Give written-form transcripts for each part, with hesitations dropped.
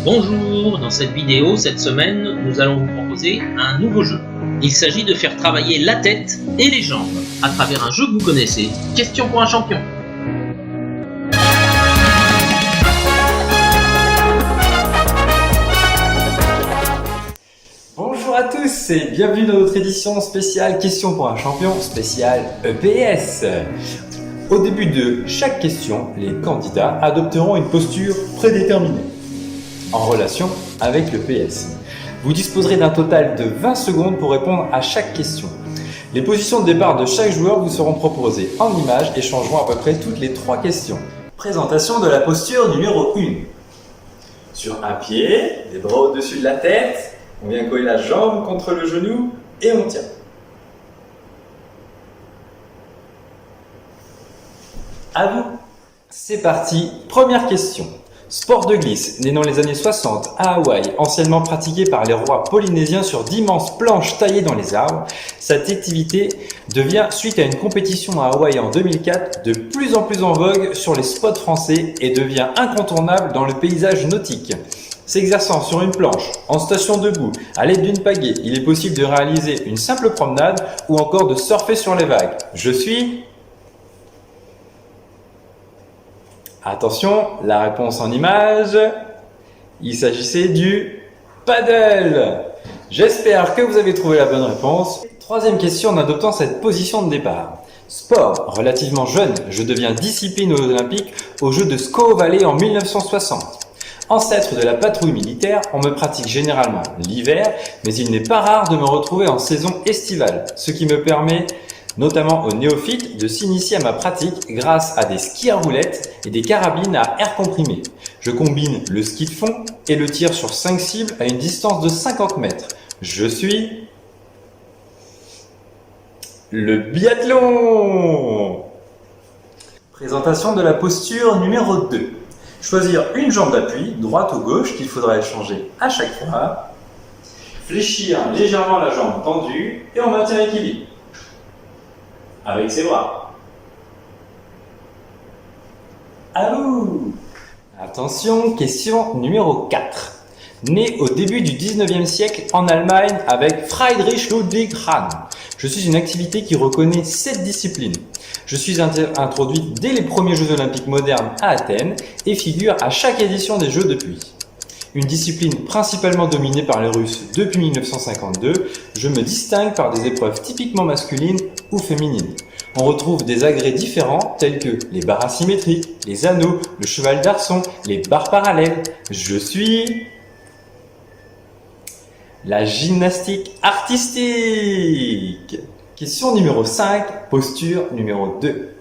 Bonjour, dans cette vidéo, cette semaine, nous allons vous proposer un nouveau jeu. Il s'agit de faire travailler la tête et les jambes à travers un jeu que vous connaissez, Question pour un champion. Bonjour à tous et bienvenue dans notre édition spéciale Question pour un champion, spéciale EPS. Au début de chaque question, les candidats adopteront une posture prédéterminée en relation avec l'EPS. Vous disposerez d'un total de 20 secondes pour répondre à chaque question. Les positions de départ de chaque joueur vous seront proposées en images et changeront à peu près toutes les 3 questions. Présentation de la posture numéro 1. Sur un pied, les bras au-dessus de la tête, on vient coller la jambe contre le genou et on tient. À vous. C'est parti, première question. Sport de glisse, né dans les années 60 à Hawaï, anciennement pratiqué par les rois polynésiens sur d'immenses planches taillées dans les arbres, cette activité devient, suite à une compétition à Hawaï en 2004, de plus en plus en vogue sur les spots français et devient incontournable dans le paysage nautique. S'exerçant sur une planche, en station debout, à l'aide d'une pagaie, il est possible de réaliser une simple promenade ou encore de surfer sur les vagues. Je suis... Attention, la réponse en image, il s'agissait du paddle. J'espère que vous avez trouvé la bonne réponse. Troisième question en adoptant cette position de départ. Sport, relativement jeune, je deviens discipline aux Olympiques aux Jeux de Squaw Valley en 1960. Ancêtre de la patrouille militaire, on me pratique généralement l'hiver, mais il n'est pas rare de me retrouver en saison estivale, ce qui me permet notamment aux néophytes, de s'initier à ma pratique grâce à des skis à roulettes et des carabines à air comprimé. Je combine le ski de fond et le tir sur 5 cibles à une distance de 50 mètres. Je suis le biathlon. Présentation de la posture numéro 2. Choisir une jambe d'appui, droite ou gauche, qu'il faudra changer à chaque fois. Fléchir légèrement la jambe tendue et on maintient l'équilibre avec ses bras. À vous. Attention, question numéro 4. Né au début du 19e siècle en Allemagne avec Friedrich Ludwig Rahn, je suis une activité qui reconnaît 7 disciplines. Je suis introduite dès les premiers Jeux olympiques modernes à Athènes et figure à chaque édition des Jeux depuis. Une discipline principalement dominée par les Russes depuis 1952, je me distingue par des épreuves typiquement masculines ou féminines. On retrouve des agrès différents tels que les barres asymétriques, les anneaux, le cheval d'arçon, les barres parallèles. Je suis la gymnastique artistique. Question numéro 5, posture numéro 2.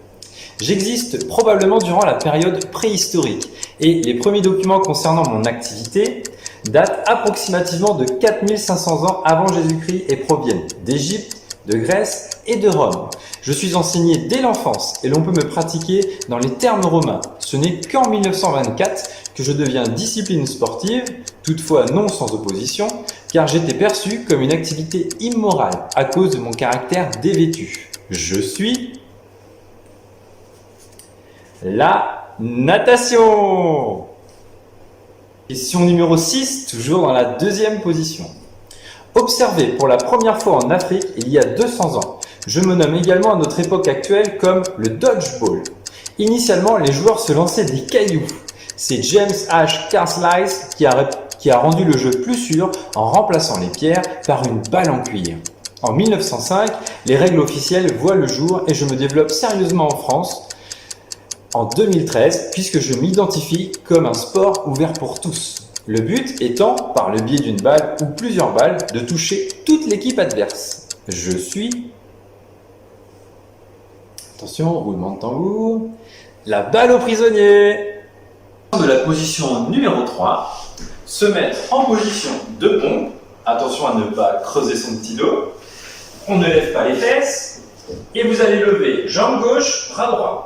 J'existe probablement durant la période préhistorique et les premiers documents concernant mon activité datent approximativement de 4500 ans avant Jésus-Christ et proviennent d'Égypte, de Grèce et de Rome. Je suis enseigné dès l'enfance et l'on peut me pratiquer dans les termes romains. Ce n'est qu'en 1924 que je deviens discipline sportive, toutefois non sans opposition, car j'étais perçu comme une activité immorale à cause de mon caractère dévêtu. Je suis la natation. Question numéro 6, toujours dans la deuxième position. Observé pour la première fois en Afrique il y a 200 ans. Je me nomme également à notre époque actuelle comme le dodgeball. Initialement, les joueurs se lançaient des cailloux. C'est James H. Carlisle qui a rendu le jeu plus sûr en remplaçant les pierres par une balle en cuir. En 1905, les règles officielles voient le jour et je me développe sérieusement en France en 2013 puisque je m'identifie comme un sport ouvert pour tous. Le but étant, par le biais d'une balle ou plusieurs balles, de toucher toute l'équipe adverse. Je suis... Attention, roulement de tambour. La balle au prisonnier. De la position numéro 3, se mettre en position de pompe. Attention à ne pas creuser son petit dos. On ne lève pas les fesses. Et vous allez lever jambe gauche, bras droit.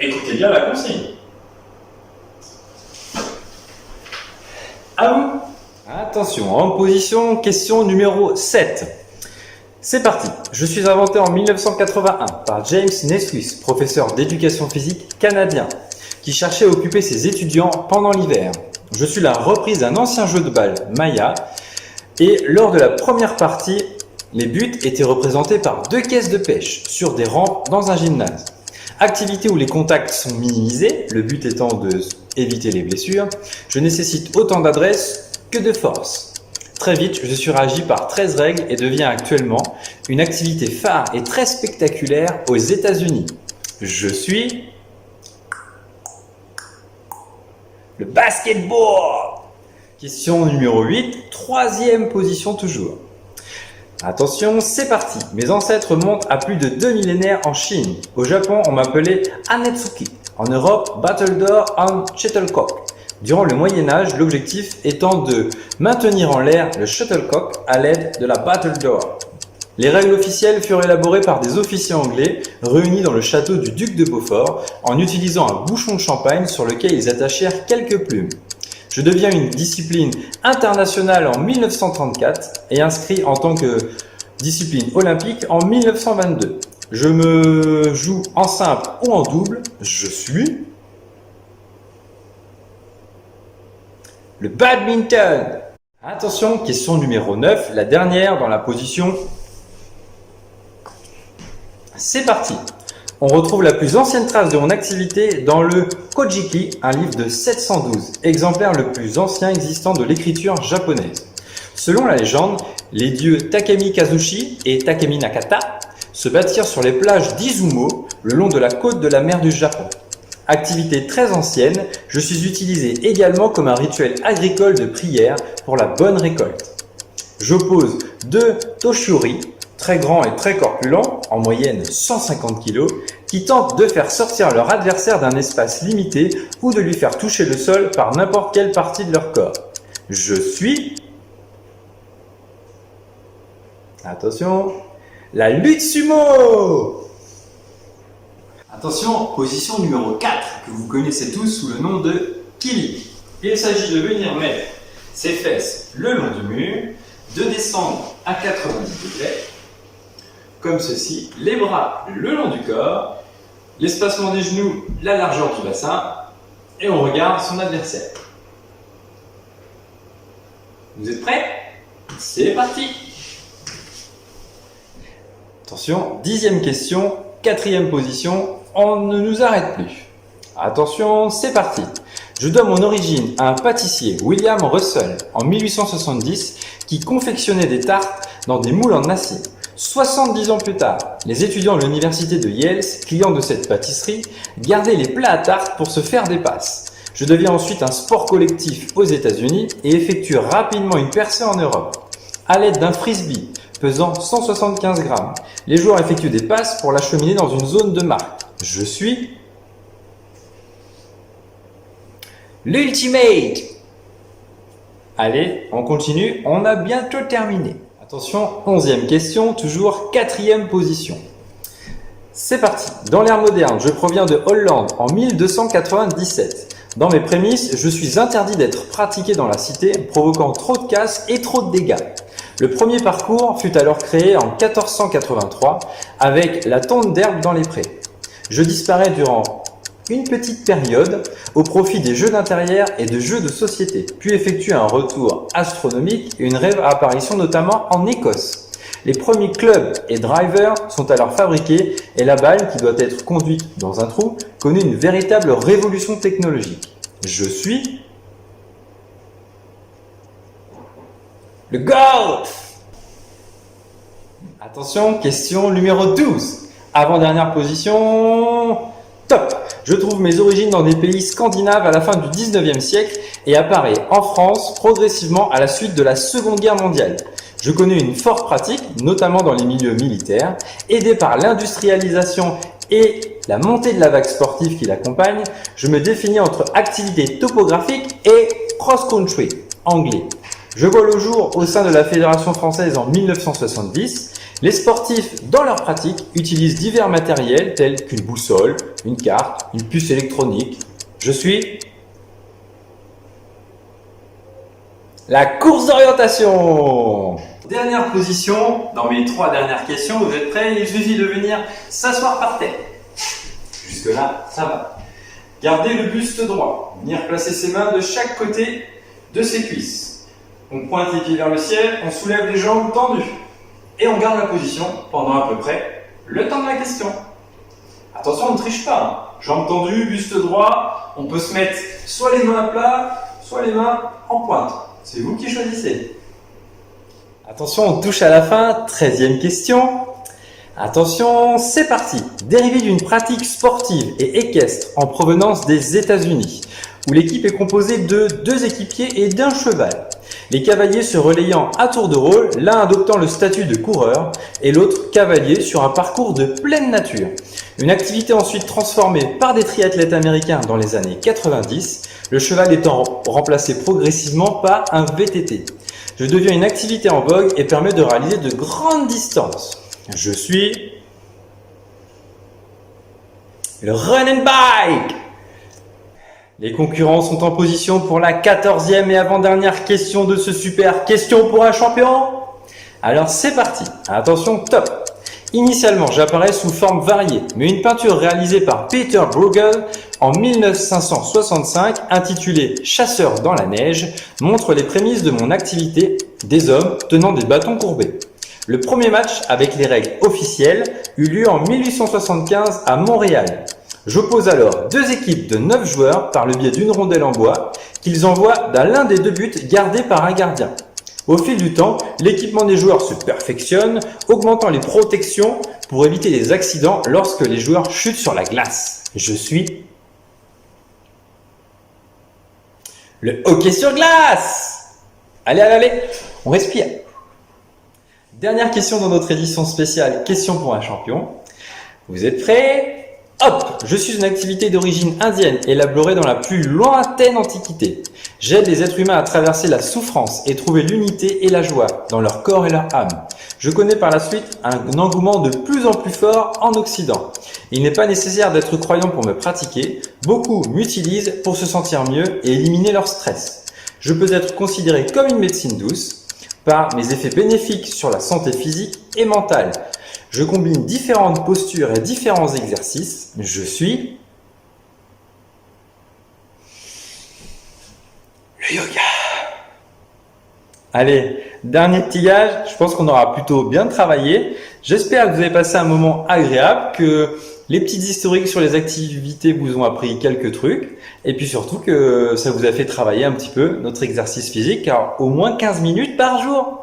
Écoutez bien la consigne. À vous. Attention, en position, question numéro 7. C'est parti. Je suis inventé en 1981 par James Naismith, professeur d'éducation physique canadien, qui cherchait à occuper ses étudiants pendant l'hiver. Je suis la reprise d'un ancien jeu de balle, Maya, et lors de la première partie, les buts étaient représentés par 2 caisses de pêche sur des rampes dans un gymnase. Activité où les contacts sont minimisés, le but étant d'éviter les blessures. Je nécessite autant d'adresse que de force. Très vite, je suis réagi par 13 règles et deviens actuellement une activité phare et très spectaculaire aux États-Unis. Je suis le basketball. Question numéro 8, 3e position toujours. Attention, c'est parti. Mes ancêtres remontent à plus de 2 millénaires en Chine. Au Japon, on m'appelait Anetsuki. En Europe, Battledore and Shuttlecock. Durant le Moyen-Âge, l'objectif étant de maintenir en l'air le shuttlecock à l'aide de la Battledore. Les règles officielles furent élaborées par des officiers anglais réunis dans le château du duc de Beaufort en utilisant un bouchon de champagne sur lequel ils attachèrent quelques plumes. Je deviens une discipline internationale en 1934 et inscrit en tant que discipline olympique en 1922. Je me joue en simple ou en double. Je suis le badminton. Attention, question numéro 9, la dernière dans la position. C'est parti. On retrouve la plus ancienne trace de mon activité dans le Kojiki, un livre de 712, exemplaire le plus ancien existant de l'écriture japonaise. Selon la légende, les dieux Takemi Kazushi et Takemi Nakata se battirent sur les plages d'Izumo, le long de la côte de la mer du Japon. Activité très ancienne, je suis utilisé également comme un rituel agricole de prière pour la bonne récolte. J'oppose 2 Toshuri, très grands et très corpulents, en moyenne 150 kg, qui tentent de faire sortir leur adversaire d'un espace limité ou de lui faire toucher le sol par n'importe quelle partie de leur corps. Je suis... Attention, la lutte sumo. Attention, position numéro 4, que vous connaissez tous sous le nom de Kili. Il s'agit de venir mettre ses fesses le long du mur, de descendre à 90 degrés, comme ceci, les bras le long du corps, l'espacement des genoux, la largeur du bassin, et on regarde son adversaire. Vous êtes prêts? C'est parti! Attention, 10e question, 4e position, on ne nous arrête plus. Attention, c'est parti! Je dois mon origine à un pâtissier, William Russell, en 1870, qui confectionnait des tartes dans des moules en acier. 70 ans plus tard, les étudiants de l'université de Yale, clients de cette pâtisserie, gardaient les plats à tarte pour se faire des passes. Je deviens ensuite un sport collectif aux États-Unis et effectue rapidement une percée en Europe. À l'aide d'un frisbee pesant 175 grammes, les joueurs effectuent des passes pour l'acheminer dans une zone de marque. Je suis l'Ultimate. Allez, on continue, on a bientôt terminé. Attention, 11e question, toujours 4e position. C'est parti. Dans l'ère moderne, je proviens de Hollande en 1297. Dans mes prémices, je suis interdit d'être pratiqué dans la cité, provoquant trop de casse et trop de dégâts. Le premier parcours fut alors créé en 1483 avec la tonte d'herbe dans les prés. Je disparais durant une petite période au profit des jeux d'intérieur et de jeux de société, puis effectue un retour astronomique et une réapparition notamment en Écosse. Les premiers clubs et drivers sont alors fabriqués et la balle, qui doit être conduite dans un trou, connaît une véritable révolution technologique. Je suis le golf. Attention, question numéro 12. Avant-dernière position, top. Je trouve mes origines dans des pays scandinaves à la fin du 19e siècle et apparaît en France progressivement à la suite de la Seconde Guerre mondiale. Je connais une forte pratique, notamment dans les milieux militaires, aidé par l'industrialisation et la montée de la vague sportive qui l'accompagne. Je me définis entre activité topographique et cross-country, anglais. Je vois le jour au sein de la Fédération française en 1970. Les sportifs, dans leur pratique, utilisent divers matériels tels qu'une boussole, une carte, une puce électronique. Je suis La course d'orientation. Dernière position, dans mes 3 dernières questions, vous êtes prêts? Il suffit de venir s'asseoir par terre. Jusque là, ça va. Gardez le buste droit. Venir placer ses mains de chaque côté de ses cuisses. On pointe les pieds vers le ciel, on soulève les jambes tendues. Et on garde la position pendant à peu près le temps de la question. Attention, on ne triche pas. Jambes tendues, buste droit. On peut se mettre soit les mains à plat, soit les mains en pointe. C'est vous qui choisissez. Attention, on touche à la fin. 13e question. Attention, c'est parti. Dérivé d'une pratique sportive et équestre en provenance des États-Unis, où l'équipe est composée de 2 équipiers et d'un cheval. Les cavaliers se relayant à tour de rôle, l'un adoptant le statut de coureur et l'autre cavalier sur un parcours de pleine nature. Une activité ensuite transformée par des triathlètes américains dans les années 90, le cheval étant remplacé progressivement par un VTT. Je deviens une activité en vogue et permet de réaliser de grandes distances. Je suis le run and bike. Les concurrents sont en position pour la 14e et avant-dernière question de ce super question pour un champion. Alors c'est parti. Attention, top. Initialement, j'apparais sous forme variée, mais une peinture réalisée par Peter Bruegel en 1965, intitulée Chasseurs dans la neige, montre les prémices de mon activité, des hommes tenant des bâtons courbés. Le premier match avec les règles officielles eut lieu en 1875 à Montréal. J'oppose alors 2 équipes de 9 joueurs par le biais d'une rondelle en bois qu'ils envoient dans l'un des 2 buts gardés par un gardien. Au fil du temps, l'équipement des joueurs se perfectionne, augmentant les protections pour éviter les accidents lorsque les joueurs chutent sur la glace. Je suis le hockey sur glace. Allez, allez, allez, on respire. Dernière question dans notre édition spéciale Question pour un champion. Vous êtes prêts? Hop! Je suis une activité d'origine indienne élaborée dans la plus lointaine antiquité. J'aide les êtres humains à traverser la souffrance et trouver l'unité et la joie dans leur corps et leur âme. Je connais par la suite un engouement de plus en plus fort en Occident. Il n'est pas nécessaire d'être croyant pour me pratiquer. Beaucoup m'utilisent pour se sentir mieux et éliminer leur stress. Je peux être considéré comme une médecine douce par mes effets bénéfiques sur la santé physique et mentale. Je combine différentes postures et différents exercices. Je suis le yoga. Allez, dernier petit gage. Je pense qu'on aura plutôt bien travaillé. J'espère que vous avez passé un moment agréable, que les petites historiques sur les activités vous ont appris quelques trucs. Et puis surtout que ça vous a fait travailler un petit peu notre exercice physique, car au moins 15 minutes par jour.